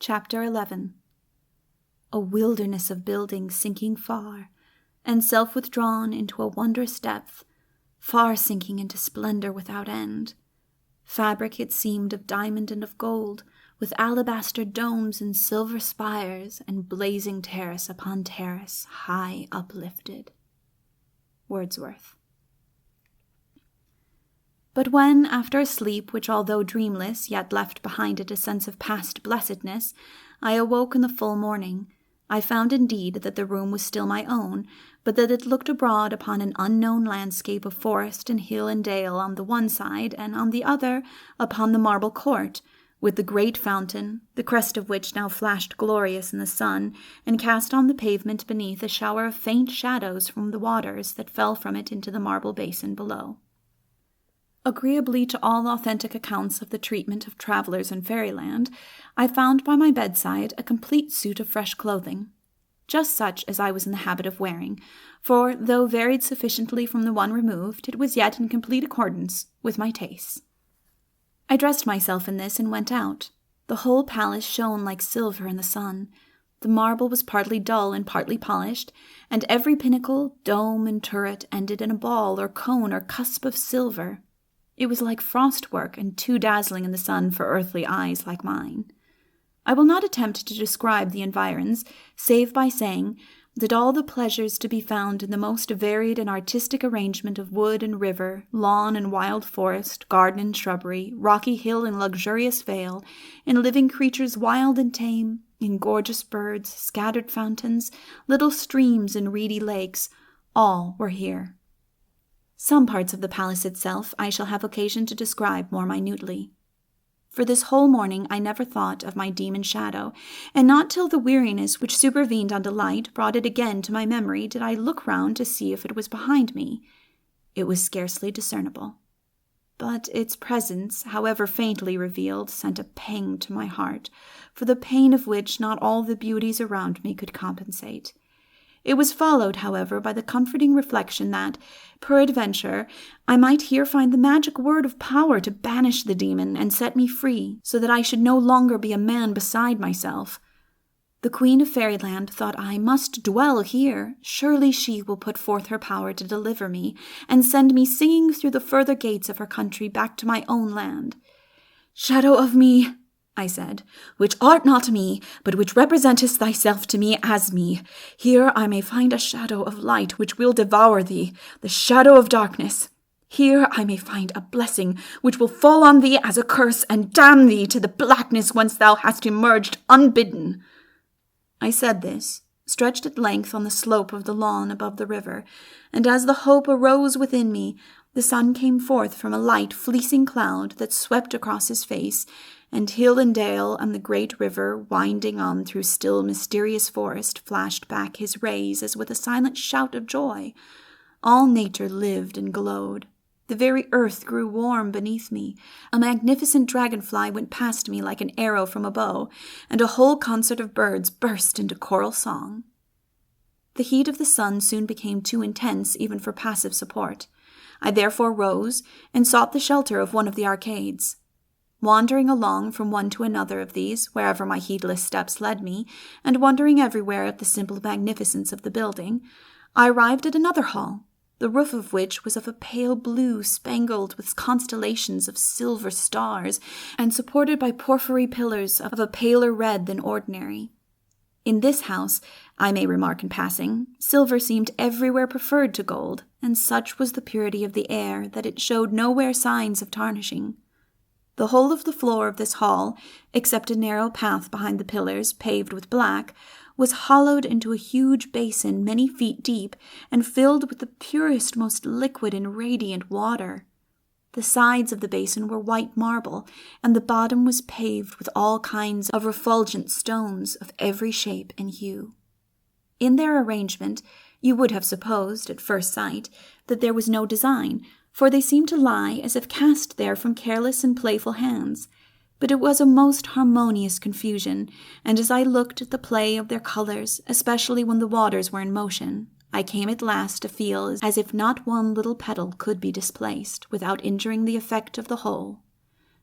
Chapter 11. A wilderness of buildings sinking far, and self-withdrawn into a wondrous depth, far sinking into splendor without end. Fabric it seemed of diamond and of gold, with alabaster domes and silver spires, and blazing terrace upon terrace, high uplifted. Wordsworth. But when, after a sleep which although dreamless, yet left behind it a sense of past blessedness, I awoke in the full morning, I found indeed that the room was still my own, but that it looked abroad upon an unknown landscape of forest and hill and dale on the one side, and on the other upon the marble court, with the great fountain, the crest of which now flashed glorious in the sun, and cast on the pavement beneath a shower of faint shadows from the waters that fell from it into the marble basin below. Agreeably to all authentic accounts of the treatment of travelers in fairyland, I found by my bedside a complete suit of fresh clothing, just such as I was in the habit of wearing, for, though varied sufficiently from the one removed, it was yet in complete accordance with my tastes. I dressed myself in this and went out. The whole palace shone like silver in the sun. The marble was partly dull and partly polished, and every pinnacle, dome, and turret ended in a ball or cone or cusp of silver. It was like frostwork and too dazzling in the sun for earthly eyes like mine. I will not attempt to describe the environs, save by saying that all the pleasures to be found in the most varied and artistic arrangement of wood and river, lawn and wild forest, garden and shrubbery, rocky hill and luxurious vale, in living creatures wild and tame, in gorgeous birds, scattered fountains, little streams and reedy lakes, all were here. Some parts of the palace itself I shall have occasion to describe more minutely. For this whole morning I never thought of my demon shadow, and not till the weariness which supervened on delight brought it again to my memory did I look round to see if it was behind me. It was scarcely discernible. But its presence, however faintly revealed, sent a pang to my heart, for the pain of which not all the beauties around me could compensate. It was followed, however, by the comforting reflection that, peradventure, I might here find the magic word of power to banish the demon and set me free, so that I should no longer be a man beside myself. The Queen of Fairyland thought I must dwell here. Surely she will put forth her power to deliver me, and send me singing through the further gates of her country back to my own land. "Shadow of me," I said, "which art not me, but which representest thyself to me as me, here I may find a shadow of light which will devour thee, the shadow of darkness. Here I may find a blessing which will fall on thee as a curse and damn thee to the blackness whence thou hast emerged unbidden." I said this, stretched at length on the slope of the lawn above the river, and as the hope arose within me, the sun came forth from a light fleecing cloud that swept across his face, and hill and dale and the great river, winding on through still mysterious forest, flashed back his rays as with a silent shout of joy. All nature lived and glowed. The very earth grew warm beneath me. A magnificent dragonfly went past me like an arrow from a bow, and a whole concert of birds burst into choral song. The heat of the sun soon became too intense even for passive support. I therefore rose and sought the shelter of one of the arcades. Wandering along from one to another of these, wherever my heedless steps led me, and wondering everywhere at the simple magnificence of the building, I arrived at another hall, the roof of which was of a pale blue spangled with constellations of silver stars, and supported by porphyry pillars of a paler red than ordinary. In this house, I may remark in passing, silver seemed everywhere preferred to gold, and such was the purity of the air that it showed nowhere signs of tarnishing. The whole of the floor of this hall, except a narrow path behind the pillars paved with black, was hollowed into a huge basin many feet deep and filled with the purest, most liquid and radiant water. The sides of the basin were white marble, and the bottom was paved with all kinds of refulgent stones of every shape and hue. In their arrangement, you would have supposed, at first sight, that there was no design, for they seemed to lie as if cast there from careless and playful hands. But it was a most harmonious confusion, and as I looked at the play of their colors, especially when the waters were in motion, I came at last to feel as if not one little petal could be displaced without injuring the effect of the whole.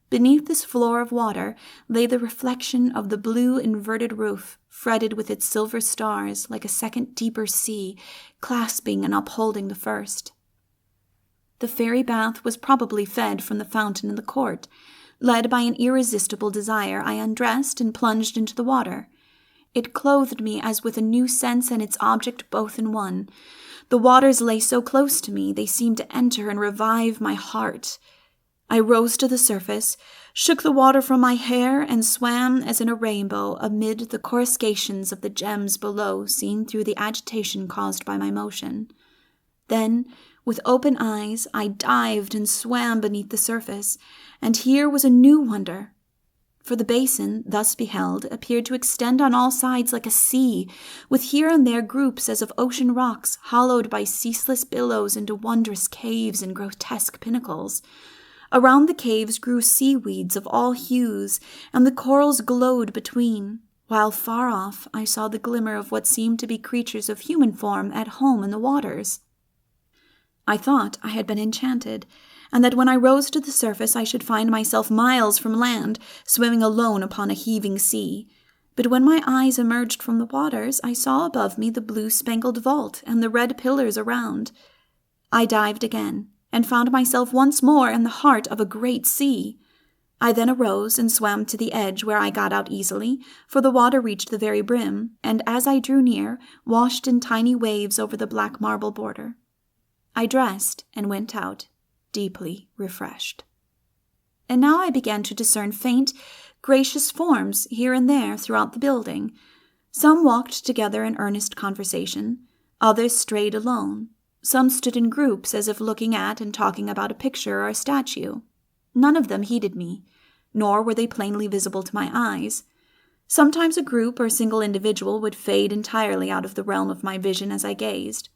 Beneath this floor of water lay the reflection of the blue inverted roof, fretted with its silver stars like a second deeper sea, clasping and upholding the first. The fairy bath was probably fed from the fountain in the court. Led by an irresistible desire, I undressed and plunged into the water. It clothed me as with a new sense and its object both in one. The waters lay so close to me, they seemed to enter and revive my heart. I rose to the surface, shook the water from my hair, and swam as in a rainbow amid the coruscations of the gems below seen through the agitation caused by my motion. Then, with open eyes, I dived and swam beneath the surface, and here was a new wonder. For the basin, thus beheld, appeared to extend on all sides like a sea, with here and there groups as of ocean rocks, hollowed by ceaseless billows into wondrous caves and grotesque pinnacles. Around the caves grew seaweeds of all hues, and the corals glowed between, while far off I saw the glimmer of what seemed to be creatures of human form at home in the waters. I thought I had been enchanted, and that when I rose to the surface I should find myself miles from land, swimming alone upon a heaving sea. But when my eyes emerged from the waters, I saw above me the blue-spangled vault and the red pillars around. I dived again, and found myself once more in the heart of a great sea. I then arose and swam to the edge where I got out easily, for the water reached the very brim, and as I drew near, washed in tiny waves over the black marble border. I dressed and went out, deeply refreshed. And now I began to discern faint, gracious forms here and there throughout the building. Some walked together in earnest conversation, others strayed alone. Some stood in groups as if looking at and talking about a picture or a statue. None of them heeded me, nor were they plainly visible to my eyes. Sometimes a group or single individual would fade entirely out of the realm of my vision as I gazed.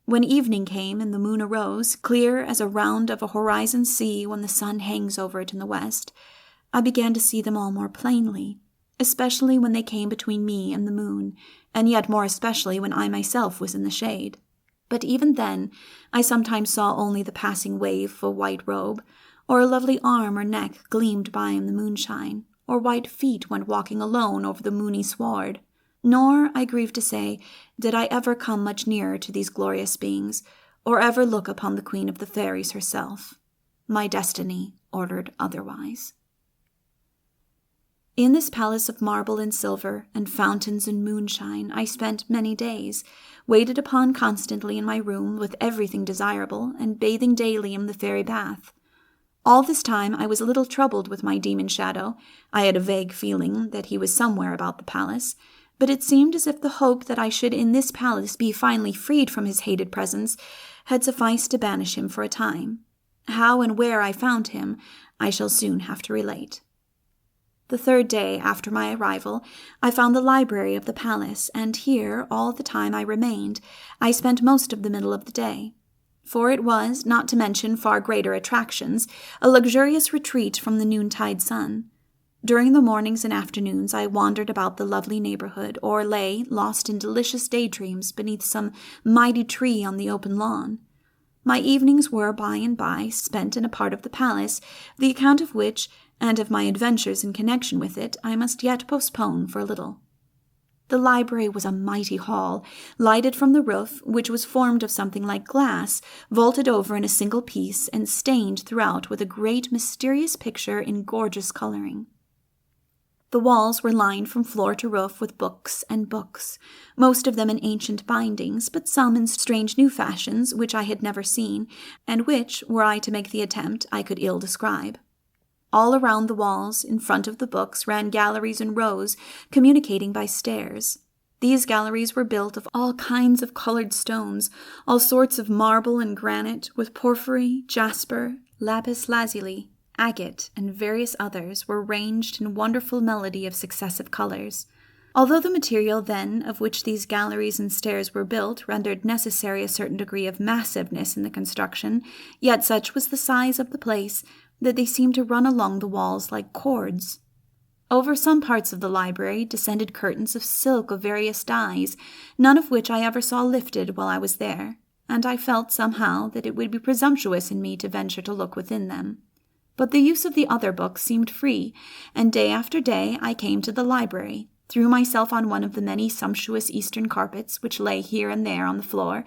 When evening came and the moon arose, clear as a round of a horizon sea when the sun hangs over it in the west, I began to see them all more plainly, especially when they came between me and the moon, and yet more especially when I myself was in the shade. But even then, I sometimes saw only the passing wave of a white robe, or a lovely arm or neck gleamed by in the moonshine, or white feet went walking alone over the moony sward. Nor, I grieve to say, did I ever come much nearer to these glorious beings, or ever look upon the Queen of the Fairies herself. My destiny ordered otherwise. In this palace of marble and silver, and fountains and moonshine, I spent many days, waited upon constantly in my room with everything desirable, and bathing daily in the fairy bath. All this time I was a little troubled with my demon shadow. I had a vague feeling that he was somewhere about the palace, but it seemed as if the hope that I should in this palace be finally freed from his hated presence had sufficed to banish him for a time. How and where I found him, I shall soon have to relate. The third day after my arrival, I found the library of the palace, and here, all the time I remained, I spent most of the middle of the day. For it was, not to mention far greater attractions, a luxurious retreat from the noontide sun. During the mornings and afternoons I wandered about the lovely neighborhood, or lay, lost in delicious daydreams, beneath some mighty tree on the open lawn. My evenings were by and by spent in a part of the palace, the account of which, and of my adventures in connection with it, I must yet postpone for a little. The library was a mighty hall, lighted from the roof, which was formed of something like glass, vaulted over in a single piece, and stained throughout with a great mysterious picture in gorgeous coloring. The walls were lined from floor to roof with books and books, most of them in ancient bindings, but some in strange new fashions which I had never seen, and which, were I to make the attempt, I could ill describe. All around the walls, in front of the books, ran galleries in rows, communicating by stairs. These galleries were built of all kinds of colored stones, all sorts of marble and granite, with porphyry, jasper, lapis lazuli, agate, and various others were ranged in wonderful melody of successive colors. Although the material then of which these galleries and stairs were built rendered necessary a certain degree of massiveness in the construction, yet such was the size of the place that they seemed to run along the walls like cords. Over some parts of the library descended curtains of silk of various dyes, none of which I ever saw lifted while I was there, and I felt somehow that it would be presumptuous in me to venture to look within them. But the use of the other books seemed free, and day after day I came to the library, threw myself on one of the many sumptuous Eastern carpets which lay here and there on the floor,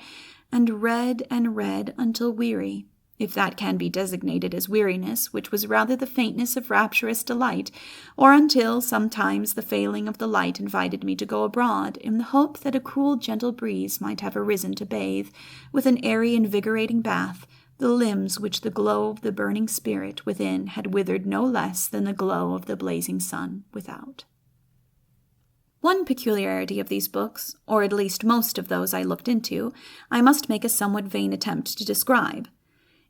and read until weary, if that can be designated as weariness, which was rather the faintness of rapturous delight, or until sometimes the failing of the light invited me to go abroad, in the hope that a cool gentle breeze might have arisen to bathe, with an airy invigorating bath, the limbs which the glow of the burning spirit within had withered no less than the glow of the blazing sun without. One peculiarity of these books, or at least most of those I looked into, I must make a somewhat vain attempt to describe.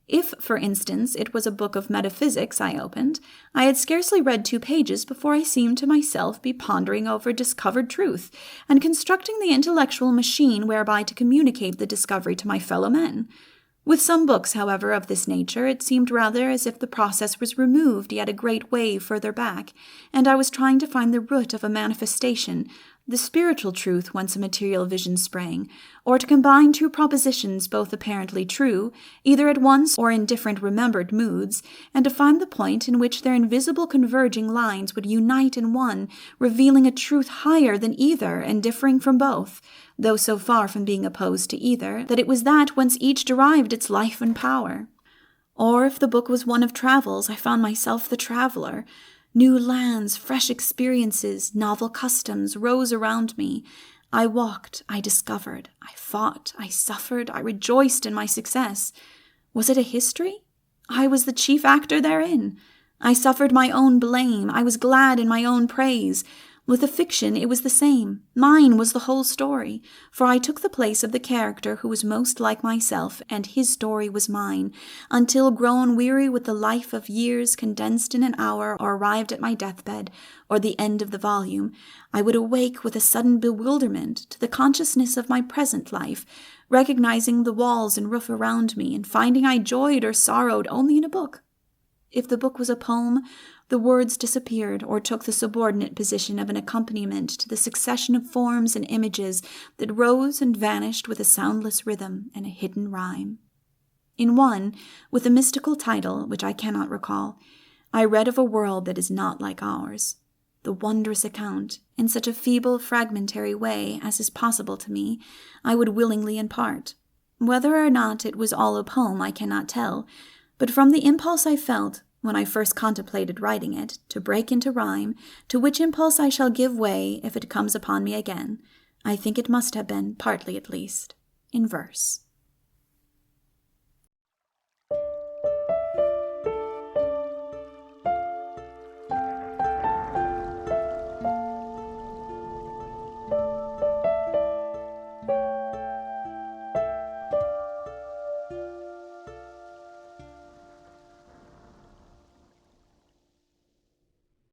If, for instance, it was a book of metaphysics I opened, I had scarcely read 2 pages before I seemed to myself be pondering over discovered truth, and constructing the intellectual machine whereby to communicate the discovery to my fellow men. With some books, however, of this nature, it seemed rather as if the process was removed yet a great way further back, and I was trying to find the root of a manifestation, the spiritual truth whence a material vision sprang, or to combine 2 propositions both apparently true, either at once or in different remembered moods, and to find the point in which their invisible converging lines would unite in one, revealing a truth higher than either and differing from both, though so far from being opposed to either, that it was that whence each derived its life and power. Or if the book was one of travels, I found myself the traveler. New lands, fresh experiences, novel customs rose around me. I walked, I discovered, I fought, I suffered, I rejoiced in my success. Was it a history? I was the chief actor therein. I suffered my own blame, I was glad in my own praise. With a fiction it was the same. Mine was the whole story, for I took the place of the character who was most like myself, and his story was mine, until grown weary with the life of years condensed in an hour, or arrived at my deathbed, or the end of the volume, I would awake with a sudden bewilderment to the consciousness of my present life, recognizing the walls and roof around me, and finding I joyed or sorrowed only in a book. If the book was a poem, the words disappeared or took the subordinate position of an accompaniment to the succession of forms and images that rose and vanished with a soundless rhythm and a hidden rhyme. In one, with a mystical title which I cannot recall, I read of a world that is not like ours. The wondrous account, in such a feeble, fragmentary way as is possible to me, I would willingly impart. Whether or not it was all a poem I cannot tell, but from the impulse I felt, when I first contemplated writing it, to break into rhyme, to which impulse I shall give way if it comes upon me again, I think it must have been, partly at least, in verse.